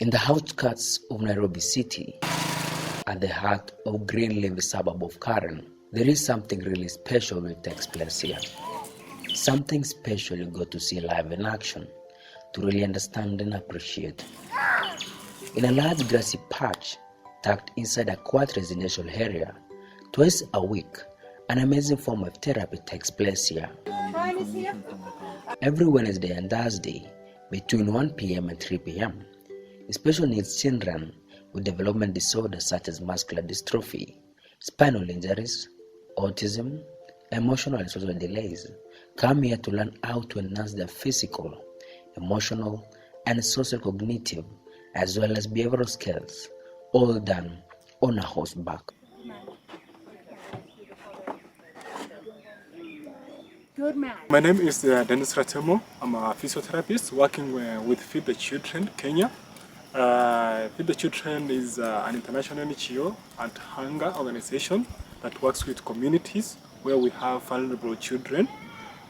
In the outskirts of Nairobi city, at the heart of green leafy suburb of Karen, there is something really special that takes place here. Something special you got to see live in action to really understand and appreciate. In a large grassy patch tucked inside a quiet residential area, twice a week, an amazing form of therapy takes place here. Every Wednesday and Thursday between 1 p.m. and 3 p.m. Special needs children with development disorders such as muscular dystrophy, spinal injuries, autism, emotional and social delays come here to learn how to enhance their physical, emotional, and social cognitive as well as behavioral skills, all done on a horseback. Good man. My name is Dennis Ratemo. I'm a physiotherapist working with Feed the Children, Kenya. Feed the Children is an international NGO and hunger organization that works with communities where we have vulnerable children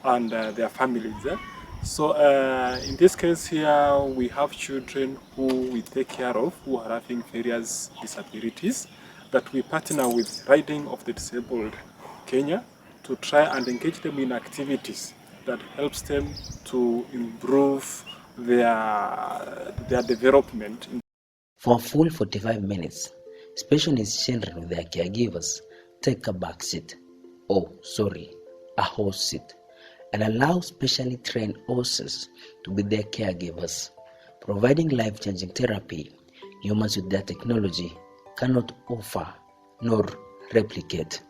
and their families. So in this case here, we have children who we take care of who are having various disabilities that we partner with Riding of the Disabled Kenya to try and engage them in activities that helps them to improve their development. For a full 45 minutes, special needs children with their caregivers take a back seat, a horse seat, and allow specially trained horses to be their caregivers, providing life-changing therapy humans with their technology cannot offer nor replicate.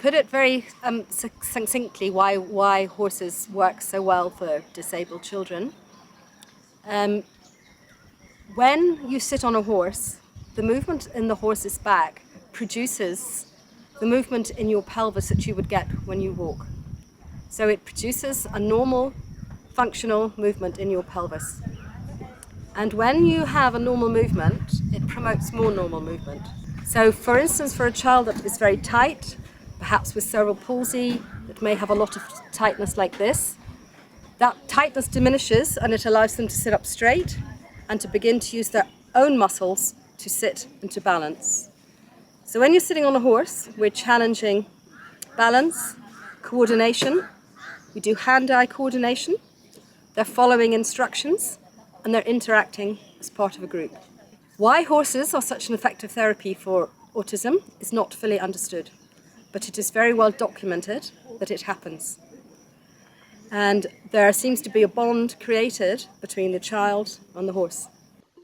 Put it very succinctly why horses work so well for disabled children. When you sit on a horse, the movement in the horse's back produces the movement in your pelvis that you would get when you walk. So it produces a normal, functional movement in your pelvis. And when you have a normal movement, it promotes more normal movement. So for instance, for a child that is very tight, perhaps with cerebral palsy, that may have a lot of tightness like this, that tightness diminishes and it allows them to sit up straight and to begin to use their own muscles to sit and to balance. So when you're sitting on a horse, we're challenging balance, coordination. We do hand-eye coordination. They're following instructions and they're interacting as part of a group. Why horses are such an effective therapy for autism is not fully understood, but it is very well documented that it happens. And there seems to be a bond created between the child and the horse.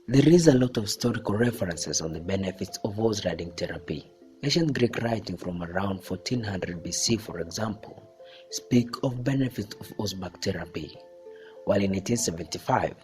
There is a lot of historical references on the benefits of horse riding therapy. Ancient Greek writing from around 1400 BC, for example, speak of benefits of horseback therapy, while in 1875,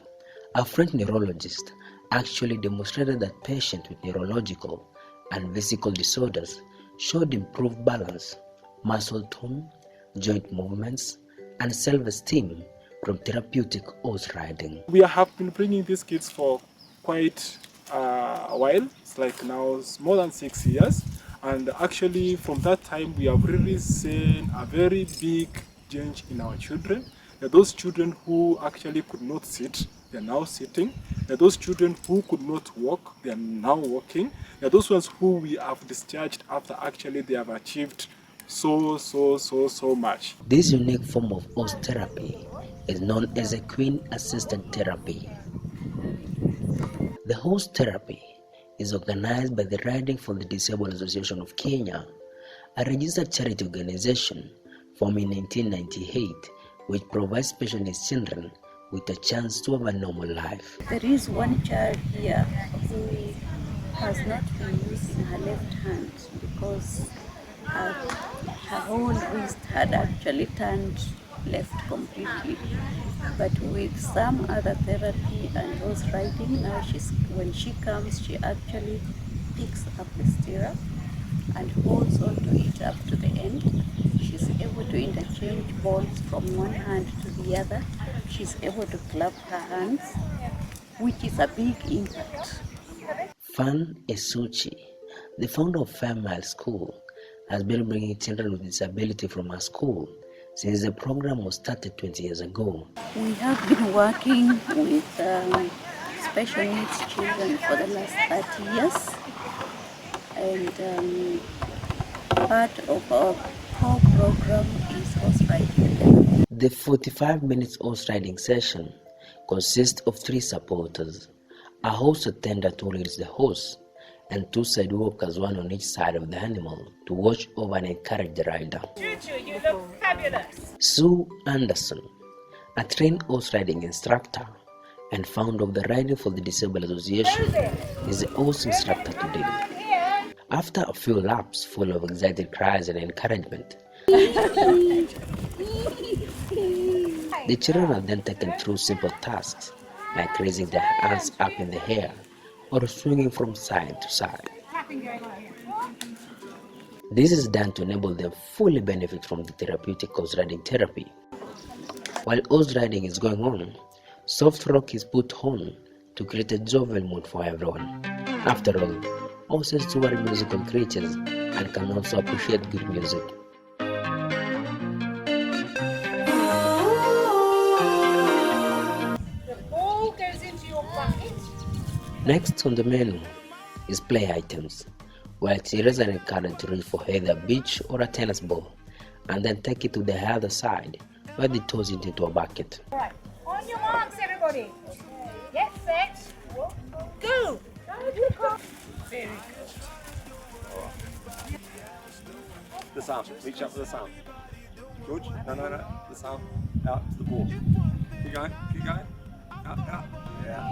a French neurologist actually demonstrated that patients with neurological and physical disorders showed improved balance, muscle tone, joint movements, and self-esteem from therapeutic horse riding. We have been bringing these kids for quite a while. It's like now it's more than 6 years. And actually from that time, we have really seen a very big change in our children. Those children who actually could not sit, they're now sitting. Those children who could not walk, they are now walking. Those ones who we have discharged after actually they have achieved so much. This unique form of horse therapy is known as equine assisted therapy. The horse therapy is organized by the Riding for the Disabled Association of Kenya, a registered charity organization formed in 1998, which provides special needs children with a chance to have a normal life. There is one child here who has not been using her left hand because her whole wrist had actually turned left completely. But with some other therapy and horse riding, now when she comes, she actually picks up the stirrup and holds on to it up to the end. She's able to interchange balls from one hand to the other. She's able to clap her hands, which is a big impact. Fan Esuchi, the founder of Fairmile School, has been bringing children with disability from our school since the program was started 20 years ago. We have been working with special needs children for the last 30 years, and part of our core program is horse riding. The 45 minutes horse riding session consists of 3 supporters, a horse attendant who leads the horse, and 2 side walkers, one on each side of the animal, to watch over and encourage the rider. Juju, you look fabulous. Sue Anderson, a trained horse riding instructor and founder of the Riding for the Disabled Association, is the horse instructor today. After a few laps full of excited cries and encouragement, the children are then taken through simple tasks like raising their hands up in the air or swinging from side to side. This is done to enable them fully benefit from the therapeutic horse riding therapy. While horse riding is going on, soft rock is put on to create a jovial mood for everyone. After all, horses too are musical creatures and can also appreciate good music. The ball goes into your bucket. Next on the menu is play items, where children are encouraged to reach for either a beach or a tennis ball and then take it to the other side where they toss it into a bucket. Right, on your marks, everybody. Get set. Go. Very good. This arm, reach up for this arm. George, no, this arm, out to the ball. Keep going, out, yeah.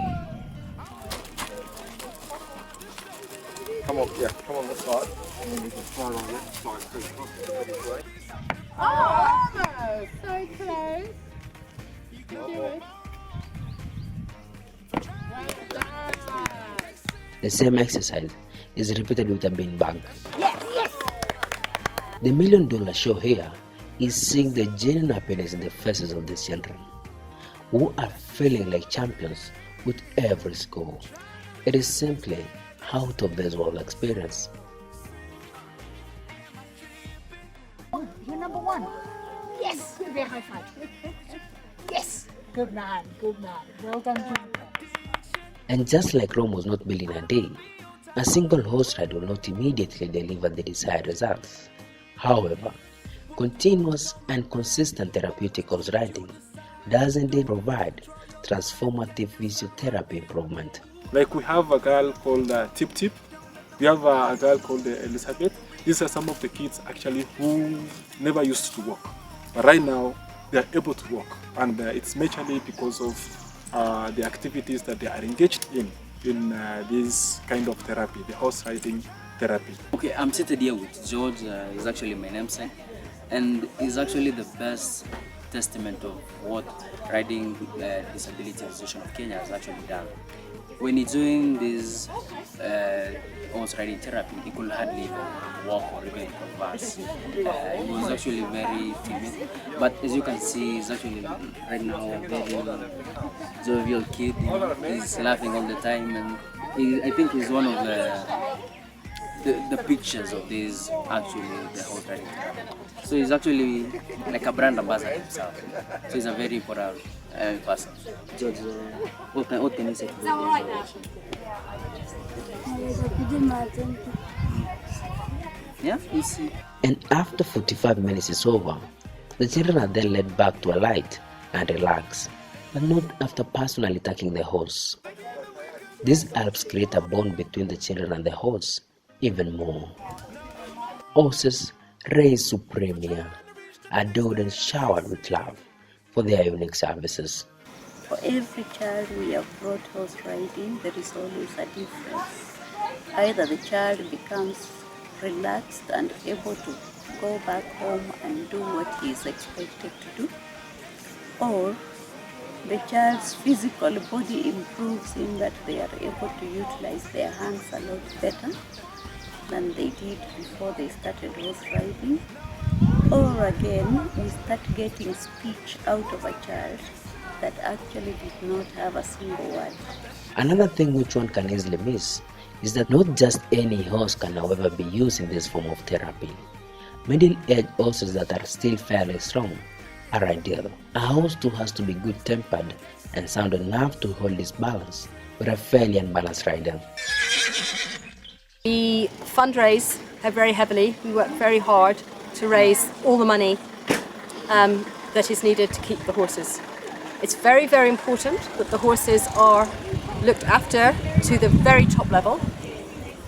Come on this side. And then you can slide on that side too. Oh, almost. So close. You can do it. The same exercise is repeated with a beanbag. Yes, yes. The $1 million show here is seeing the genuine happiness in the faces of these children, who are feeling like champions with every score. It is simply out of this world experience. You're number 1. Yes. Give me a high five. Yes. Good man. Well done, Junior. And just like Rome was not built in a day, a single horse ride will not immediately deliver the desired results. However, continuous and consistent therapeutic horse riding does indeed provide transformative physiotherapy improvement. Like we have a girl called Tip Tip, we have a girl called Elizabeth. These are some of the kids actually who never used to walk, but right now they are able to walk, and it's majorly because of the activities that they are engaged in this kind of therapy, the horse riding therapy. Okay, I'm seated here with George. He's actually my namesake, and he's actually the best testament of what Riding Disability Association of Kenya has actually done. When he's doing this horse riding therapy, he could hardly even walk or even converse. He was actually very timid, but as you can see, he's actually right now a very jovial kid. He's laughing all the time, and I think he's one of the pictures of this actually the horse riding therapy. So he's actually like a brand ambassador himself. So he's a very important person. George, what can you say to the organization? Yeah, you see. And after 45 minutes is over, the children are then led back to alight and relax, but not after personally taking the horse. This helps create a bond between the children and the horse even more. Horses raised supreme here, adored and showered with love for their unique services. For every child we have brought horse riding, there is always a difference. Either the child becomes relaxed and able to go back home and do what he is expected to do, or the child's physical body improves in that they are able to utilize their hands a lot better than they did before they started horse riding. Or again, we start getting speech out of a child that actually did not have a single word. Another thing which one can easily miss is that not just any horse can however be used in this form of therapy. Middle-aged horses that are still fairly strong are ideal. A horse too has to be good-tempered and sound enough to hold his balance with a fairly unbalanced rider. We fundraise very heavily. We work very hard to raise all the money that is needed to keep the horses. It's very, very important that the horses are looked after to the very top level,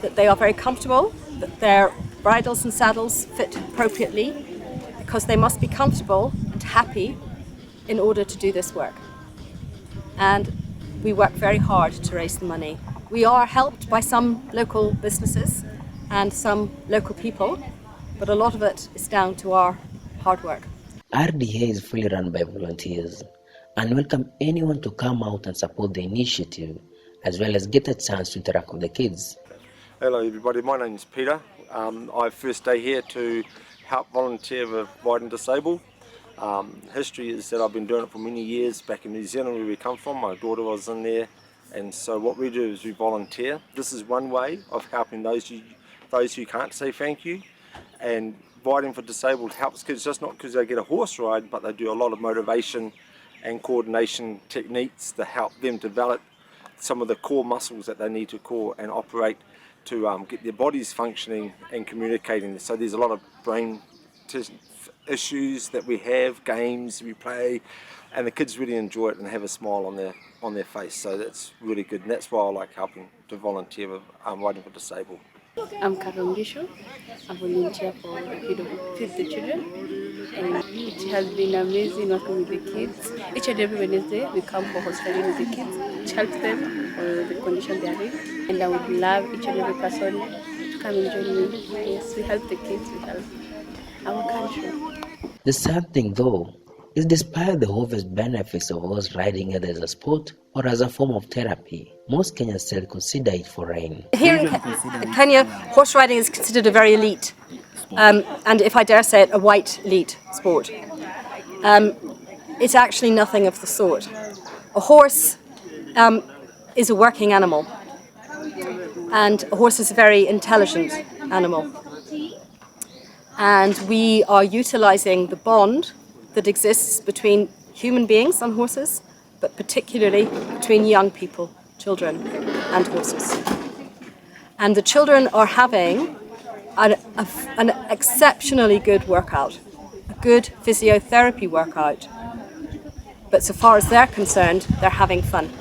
that they are very comfortable, that their bridles and saddles fit appropriately, because they must be comfortable and happy in order to do this work. And we work very hard to raise the money. We are helped by some local businesses and some local people, but a lot of it is down to our hard work. RDA is fully run by volunteers and welcome anyone to come out and support the initiative, as well as get a chance to interact with the kids. Hello everybody, my name is Peter. I first day here to help volunteer with Riding Disabled. History is that I've been doing it for many years back in New Zealand where we come from. My daughter was in there, and so what we do is we volunteer. This is one way of helping those who can't say thank you, and Riding for Disabled helps kids just not because they get a horse ride, but they do a lot of motivation and coordination techniques to help them develop some of the core muscles that they need to core and operate to get their bodies functioning and communicating. So there's a lot of brain issues that we have, games we play, and the kids really enjoy it and have a smile on their face. So that's really good, and that's why I like helping to volunteer with Riding for Disabled. I'm Karondisho. I volunteer for Feed the Children, and it has been amazing working with the kids. Each and every Wednesday we come for horse riding with the kids, which helps them for the condition they are in. And I would love each and every person to come and join me. Yes, we help the kids, we help our country. The sad thing though is, despite the obvious benefits of horse riding either as a sport or as a form of therapy, most Kenyans still consider it foreign. Here in Kenya, horse riding is considered a very elite, and if I dare say it, a white elite sport. It's actually nothing of the sort. A horse is a working animal, and a horse is a very intelligent animal. And we are utilizing the bond that exists between human beings and horses, but particularly between young people, children and horses. And the children are having an exceptionally good workout, a good physiotherapy workout. But so far as they're concerned, they're having fun.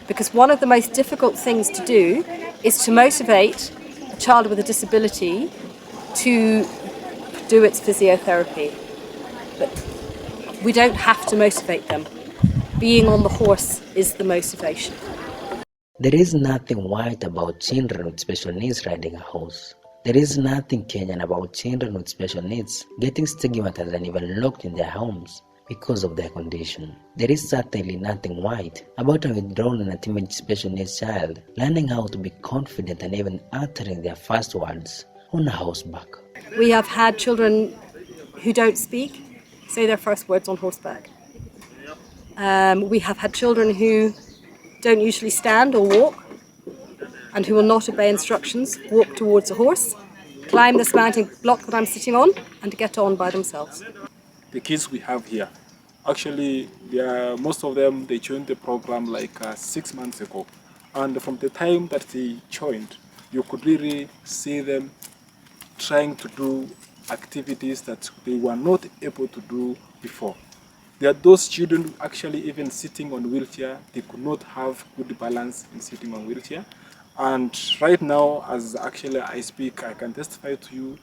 Because one of the most difficult things to do is to motivate a child with a disability to do its physiotherapy. But we don't have to motivate them. Being on the horse is the motivation. There is nothing white about children with special needs riding a horse. There is nothing Kenyan about children with special needs getting stigmatized and even locked in their homes because of their condition. There is certainly nothing white about a withdrawn and timid special needs child learning how to be confident and even uttering their first words on a horseback. We have had children who don't speak say their first words on horseback. We have had children who don't usually stand or walk and who will not obey instructions, walk towards a horse, climb this mounting block that I'm sitting on, and get on by themselves. The kids we have here, actually, most of them, they joined the program like 6 months ago. And from the time that they joined, you could really see them trying to do activities that they were not able to do before. There are those children actually even sitting on wheelchair, they could not have good balance in sitting on wheelchair. And right now, as actually I speak, I can testify to you,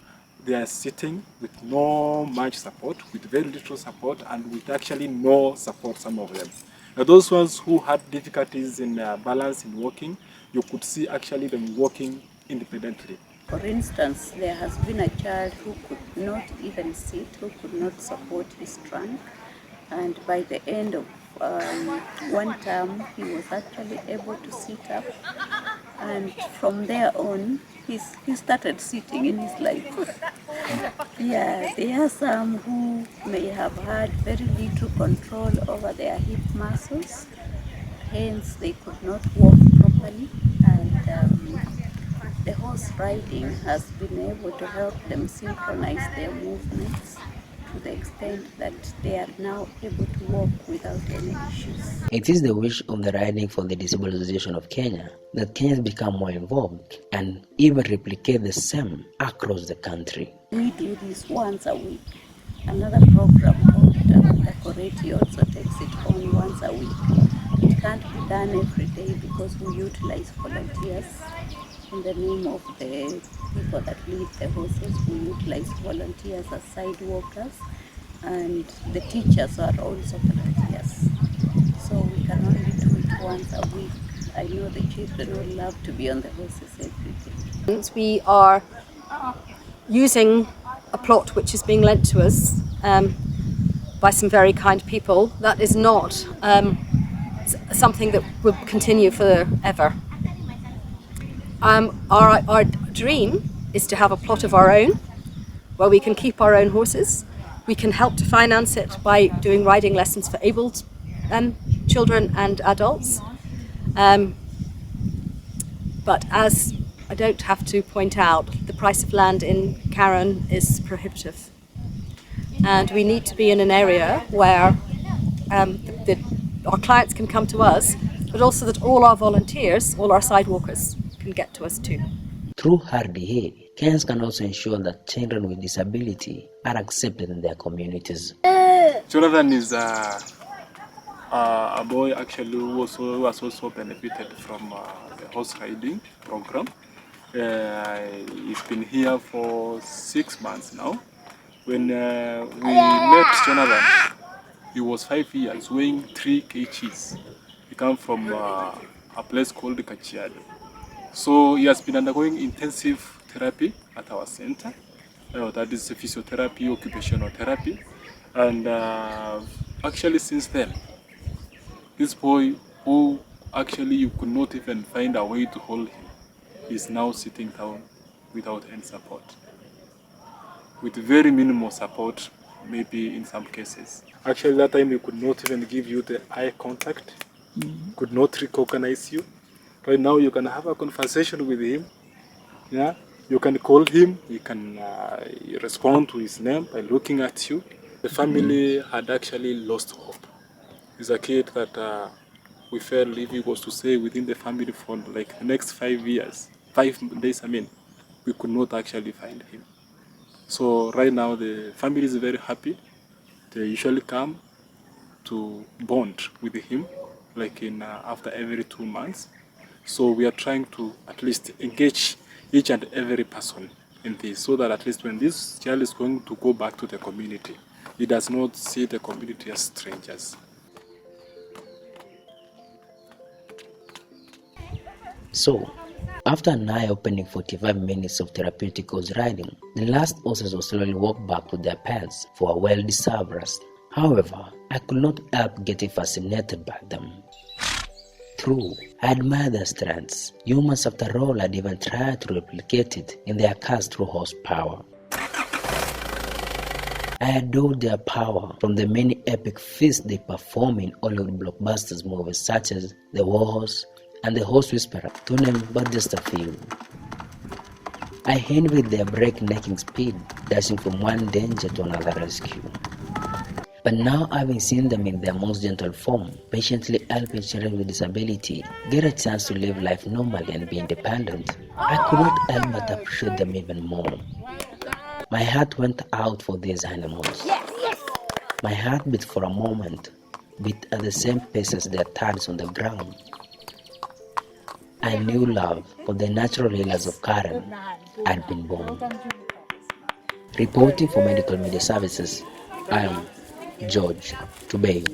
they are sitting with no much support, with very little support, and with actually no support, some of them. Now, those ones who had difficulties in balance in walking, you could see actually them walking independently. For instance, there has been a child who could not even sit, who could not support his trunk, and by the end of one term, he was actually able to sit up, and from there on, he started sitting in his life. Yeah, there are some who may have had very little control over their hip muscles, hence they could not walk properly, and the horse riding has been able to help them synchronize their movements to the extent that they are now able to walk without any issues. It is the wish of the Riding for the Disabled Association of Kenya that Kenyans become more involved and even replicate the same across the country. We do this once a week. Another program called Therapeutic also takes it on once a week. It can't be done every day because we utilize volunteers. In the name of the people that lead the horses, we utilize volunteers as side walkers, and the teachers are also volunteers. So we can only do it once a week. I know the children would love to be on the horses every day. We are using a plot which is being lent to us by some very kind people. That is not something that will continue forever. Our dream is to have a plot of our own where we can keep our own horses. We can help to finance it by doing riding lessons for abled children and adults. But as I don't have to point out, the price of land in Karen is prohibitive. And we need to be in an area where our clients can come to us, but also that all our volunteers, all our sidewalkers, can get to us too. Through RDA, Kenyans can also ensure that children with disability are accepted in their communities. Jonathan is a boy actually who was also benefited from the horse riding program. He's been here for 6 months now. When we met Jonathan, he was 5 years, weighing 3 kgs. He comes from a place called Kachiado. So he has been undergoing intensive therapy at our center. That is physiotherapy, occupational therapy. And actually since then, this boy who actually you could not even find a way to hold him is now sitting down without any support. With very minimal support, maybe in some cases. Actually that time we could not even give you the eye contact, could not recognize you. Right now you can have a conversation with him. Yeah, you can call him, he can respond to his name by looking at you. The family had actually lost hope. He's a kid that we felt Leafy was to stay within the family for like the next 5 years, 5 days, we could not actually find him. So right now the family is very happy. They usually come to bond with him, like in after every 2 months. So we are trying to at least engage each and every person in this, so that at least when this child is going to go back to the community, he does not see the community as strangers. So, after an eye-opening 45 minutes of therapeutic horse riding, the last horses will slowly walk back to their pens for a well-deserved rest. However, I could not help getting fascinated by them. True, I admire their strengths. Humans, after all, had even tried to replicate it in their cars through horsepower. I adored their power from the many epic feats they perform in Hollywood blockbusters movies such as The Wars and The Horse Whisperer, to name but just a few. I envied their breaknecking speed, dashing from one danger to another rescue. But now, having seen them in their most gentle form, patiently helping children with disability get a chance to live life normally and be independent, I could not help but appreciate them even more. My heart went out for these animals. My heart beat for a moment, beat at the same pace as their thuds on the ground. I knew love for the natural healers of Karen had been born. Reporting for Medical Media Services, I am George Tubey.